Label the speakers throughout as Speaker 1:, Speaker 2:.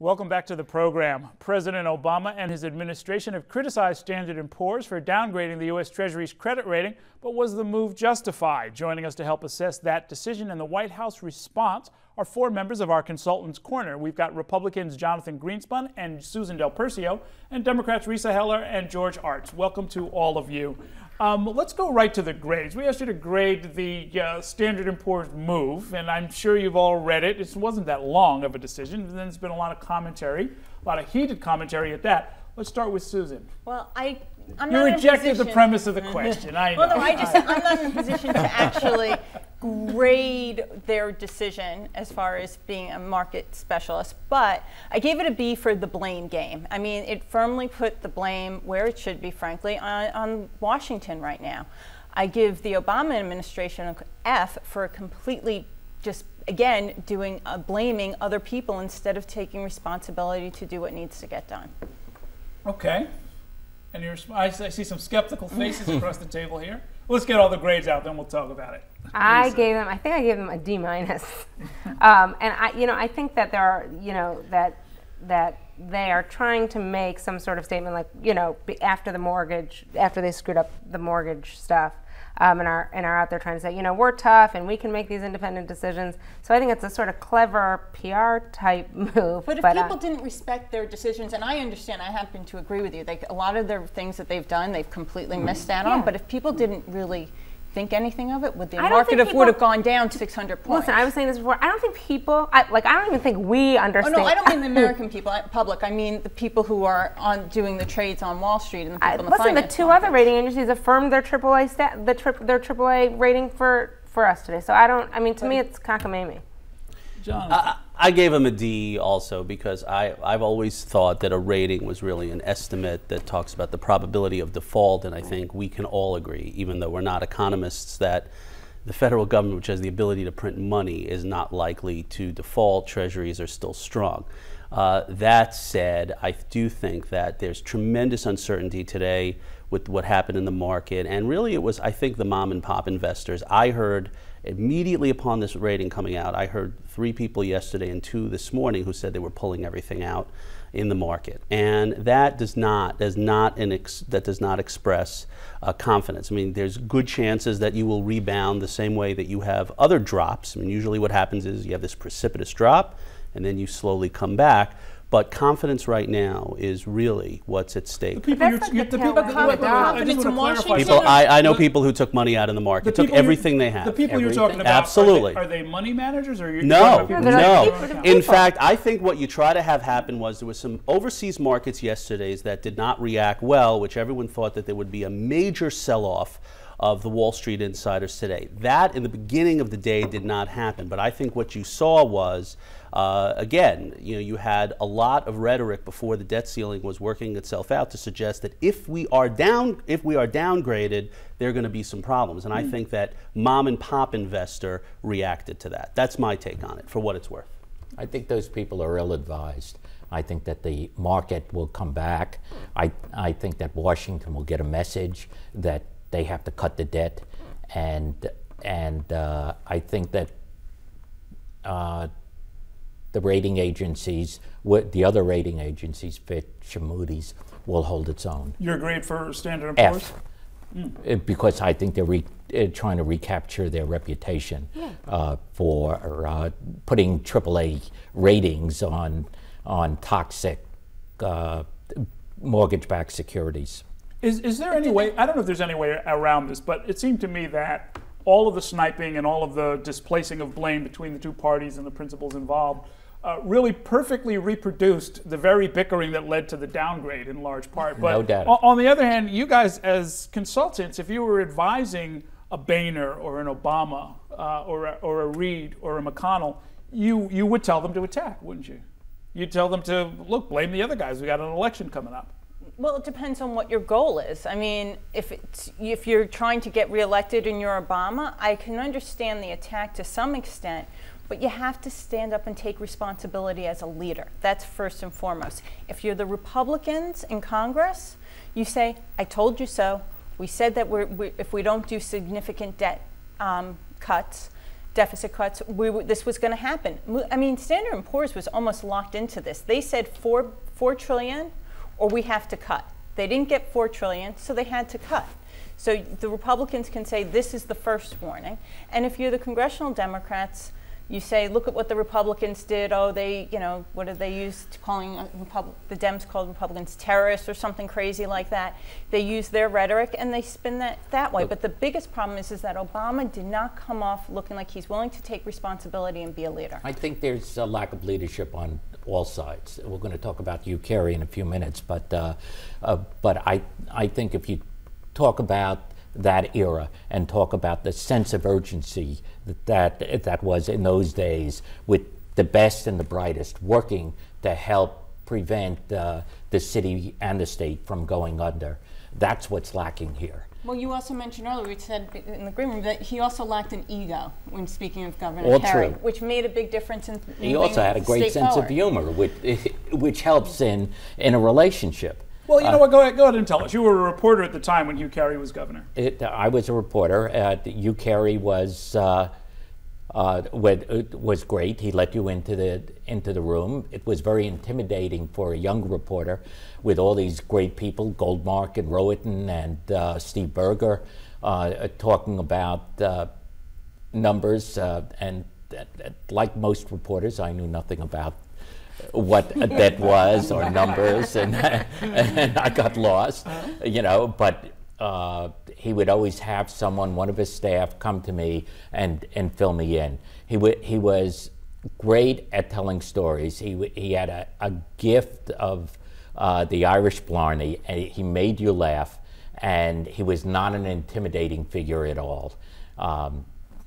Speaker 1: Welcome back to the program. President Obama and his administration have criticized Standard & Poor's for downgrading the U.S. Treasury's credit rating, but was the move justified? Joining us to help assess that decision and the White House response are four members of our Consultants Corner. We've got Republicans Jonathan Greenspun and Susan Del Percio, and Democrats Risa Heller and George Arzt. Welcome to all of you. Let's go right to the grades. We asked you to grade the Standard & Poor's move, and I'm sure you've all read it. It wasn't that long of a decision, and then there's been a lot of commentary, a lot of heated commentary at that. Let's start with Susan.
Speaker 2: Well, I'm
Speaker 1: you
Speaker 2: not
Speaker 1: rejected
Speaker 2: in a position,
Speaker 1: the premise of the question. I know.
Speaker 2: Well, no, I'm not in a position to actually grade their decision as far as being a market specialist, but I gave it a B for the blame game. I mean, it firmly put the blame where it should be, frankly, on Washington right now. I give the Obama administration an F for completely just, again, blaming other people instead of taking responsibility to do what needs to get done.
Speaker 1: Okay. And I see some skeptical faces across the table here. Let's get all the grades out, then we'll talk about it.
Speaker 3: I think I gave them a D-. And I think that there are, that they are trying to make some sort of statement like, after they screwed up the mortgage stuff, and are out there trying to say, we're tough and we can make these independent decisions. So I think it's a sort of clever PR type move.
Speaker 2: But if people didn't respect their decisions, and I understand, I happen to agree with you, a lot of the things that they've done, they've completely missed out on. But if people didn't really think anything of it, would the market would have gone down 600 points?
Speaker 3: Listen, I was saying this before. I don't think people, I don't even think we understand.
Speaker 2: Oh no, I don't mean the American public. I mean the people who are doing the trades on Wall Street and the people in the finance
Speaker 3: the two other rating agencies affirmed their AAA their AAA rating for us today. So to me, it's cockamamie.
Speaker 1: John.
Speaker 4: I gave him a D also because I've always thought that a rating was really an estimate that talks about the probability of default, and I think we can all agree, even though we're not economists, that the federal government, which has the ability to print money, is not likely to default. Treasuries are still strong. That said, I do think that there's tremendous uncertainty today with what happened in the market, and really it was, I think, the mom and pop investors. I heard immediately upon this rating coming out, I heard 3 people yesterday and 2 this morning who said they were pulling everything out in the market, and that does not express confidence. I mean, there's good chances that you will rebound the same way that you have other drops. I mean, usually what happens is you have this precipitous drop, and then you slowly come back. But confidence right now is really what's at stake.
Speaker 1: I
Speaker 4: know people who took money out in the market, took everything they have.
Speaker 1: The people you're talking about,
Speaker 4: absolutely.
Speaker 1: Are they money managers or
Speaker 4: no? In fact, I think what you try to have happen was there was some overseas markets yesterday that did not react well, which everyone thought that there would be a major sell-off of the Wall Street insiders today. That, in the beginning of the day, did not happen. But I think what you saw was, again, you had a lot of rhetoric before the debt ceiling was working itself out to suggest that if we are downgraded, there are going to be some problems. And I think that mom and pop investor reacted to that. That's my take on it, for what it's worth.
Speaker 5: I think those people are ill-advised. I think that the market will come back. I think that Washington will get a message that they have to cut the debt, and I think that the rating agencies, the other rating agencies, Fitch and Moody's, will hold its own.
Speaker 1: Your grade for Standard & Poor's?
Speaker 5: F. Because I think they're trying to recapture their reputation for putting AAA ratings on toxic mortgage-backed securities.
Speaker 1: Is there any way, I don't know if there's any way around this, but it seemed to me that all of the sniping and all of the displacing of blame between the two parties and the principals involved really perfectly reproduced the very bickering that led to the downgrade in large part. But
Speaker 5: no doubt.
Speaker 1: On the other hand, you guys as consultants, if you were advising a Boehner or an Obama or a Reid or a McConnell, you would tell them to attack, wouldn't you? You'd tell them to, look, blame the other guys. We got an election coming up.
Speaker 2: Well, it depends on what your goal is. I mean, if you're trying to get reelected and you're Obama, I can understand the attack to some extent, but you have to stand up and take responsibility as a leader. That's first and foremost. If you're the Republicans in Congress, you say, I told you so. We said that if we don't do significant debt cuts, deficit cuts. This was going to happen. I mean, Standard & Poor's was almost locked into this. They said $4 trillion or we have to cut. They didn't get $4 trillion, so they had to cut. So the Republicans can say this is the first warning. And if you're the congressional Democrats, you say, look at what the Republicans did. Oh, they, you know, what did they use to calling the Dems called Republicans terrorists or something crazy like that. They use their rhetoric and they spin that way. But the biggest problem is that Obama did not come off looking like he's willing to take responsibility and be a leader.
Speaker 5: I think there's a lack of leadership on all sides. We're going to talk about Hugh, Carey in a few minutes, but I think if you talk about that era and talk about the sense of urgency that was in those days, with the best and the brightest working to help prevent the city and the state from going under. That's what's lacking here.
Speaker 2: Well, you also mentioned earlier, we said in the green room that he also lacked an ego when speaking of Governor Carey, which made a big difference in
Speaker 5: he also had a great sense of humor, which helps in a relationship.
Speaker 1: Well, you know what? Go ahead and tell us. You were a reporter at the time when Hugh Carey was governor.
Speaker 5: I was a reporter. Hugh Carey was great. He let you into the room. It was very intimidating for a young reporter, with all these great people, Goldmark and Rohatyn and Steve Berger, talking about numbers. And like most reporters, I knew nothing about what a debt was or numbers, and I got lost, you know, but he would always have someone, one of his staff, come to me and fill me in. He was great at telling stories. He had a gift of the Irish blarney, and he made you laugh, and he was not an intimidating figure at all.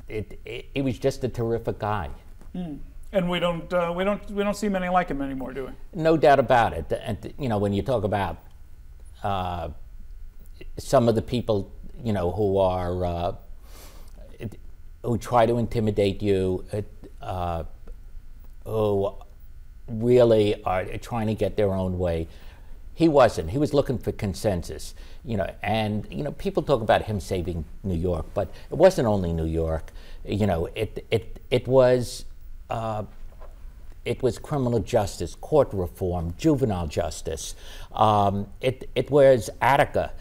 Speaker 5: He was just a terrific guy.
Speaker 1: Mm. And we don't see many like him anymore, do we?
Speaker 5: No doubt about it. And you know, when you talk about some of the people, you know, who try to intimidate you, who really are trying to get their own way, he wasn't. He was looking for consensus, you know. And you know, people talk about him saving New York, but it wasn't only New York. You know, it was criminal justice, court reform, juvenile justice. It was Attica.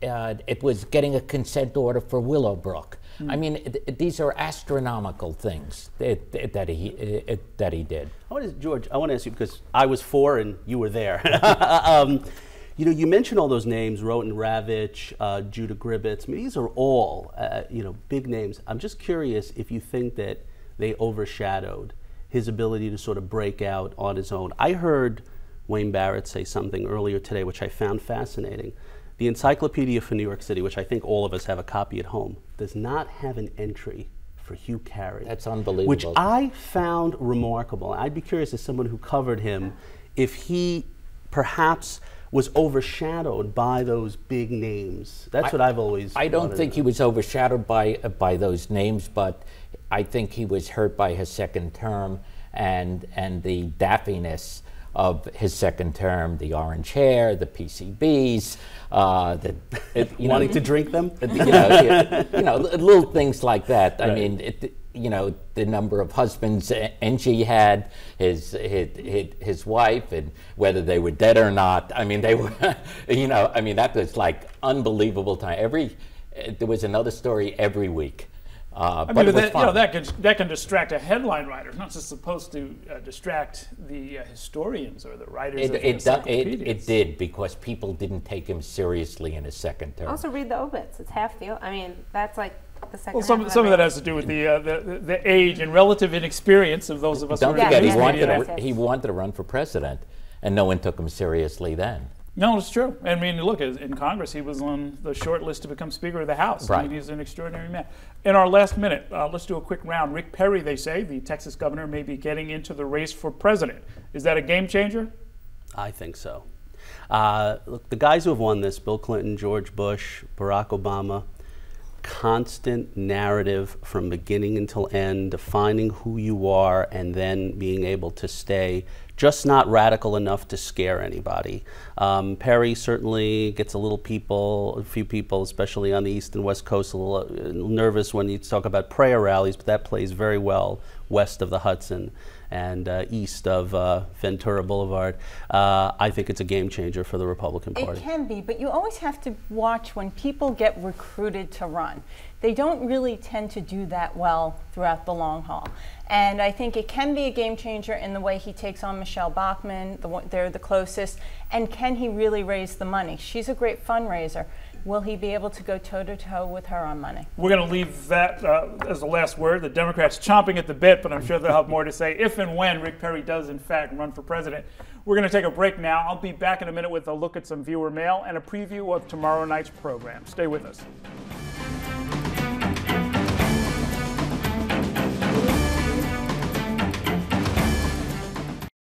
Speaker 5: It was getting a consent order for Willowbrook. I mean, these are astronomical things that he did.
Speaker 4: George, I want to ask you, because I was 4 and you were there. You know, you mentioned all those names, Rohatyn, Ravitch, Judah Gribbets. I mean, these are all, you know, big names. I'm just curious if you think that they overshadowed his ability to sort of break out on his own. I heard Wayne Barrett say something earlier today, which I found fascinating. The Encyclopedia for New York City, which I think all of us have a copy at home, does not have an entry for Hugh Carey.
Speaker 5: That's unbelievable.
Speaker 4: Which I found remarkable. I'd be curious, as someone who covered him, if he perhaps was overshadowed by those big names. That's what I've always
Speaker 5: I don't think he was overshadowed by those names, but I think he was hurt by his second term and the daffiness of his second term, the orange hair, the PCBs,
Speaker 4: wanting to drink them,
Speaker 5: you know, little things like that. Right. I mean, you know, the number of husbands Angie had, his wife, and whether they were dead or not. I mean, they were, you know, I mean, that was like unbelievable time. There was another story every week.
Speaker 1: I mean, that can distract a headline writer. It's not just supposed to distract the historians or the writers of the encyclopedias.
Speaker 5: It did, because people didn't take him seriously in his second term.
Speaker 3: Also read the obits. It's half the. I mean, that's like the second.
Speaker 1: Well, some of that has to do with the age and relative inexperience of those of us.
Speaker 5: Don't forget, he wanted to run for president, and no one took him seriously then.
Speaker 1: No, it's true. I mean, look, in Congress, he was on the short list to become Speaker of the House.
Speaker 5: Right.
Speaker 1: I mean, he's an extraordinary man. In our last minute, let's do a quick round. Rick Perry, they say, the Texas governor, may be getting into the race for president. Is that a game changer?
Speaker 4: I think so. Look, the guys who have won this, Bill Clinton, George Bush, Barack Obama, constant narrative from beginning until end, defining who you are and then being able to stay just not radical enough to scare anybody. Perry certainly gets a few people, especially on the East and West Coast, a little nervous when you talk about prayer rallies, but that plays very well west of the Hudson and east of Ventura Boulevard. I think it's a game changer for the Republican Party.
Speaker 2: It can be, but you always have to watch when people get recruited to run. They don't really tend to do that well throughout the long haul. And I think it can be a game changer in the way he takes on Michelle Bachmann. They're the closest. And can he really raise the money? She's a great fundraiser. Will he be able to go toe-to-toe with her on money?
Speaker 1: We're going to leave that as the last word. The Democrats chomping at the bit, but I'm sure they'll have more to say if and when Rick Perry does, in fact, run for president. We're going to take a break now. I'll be back in a minute with a look at some viewer mail and a preview of tomorrow night's program. Stay with us.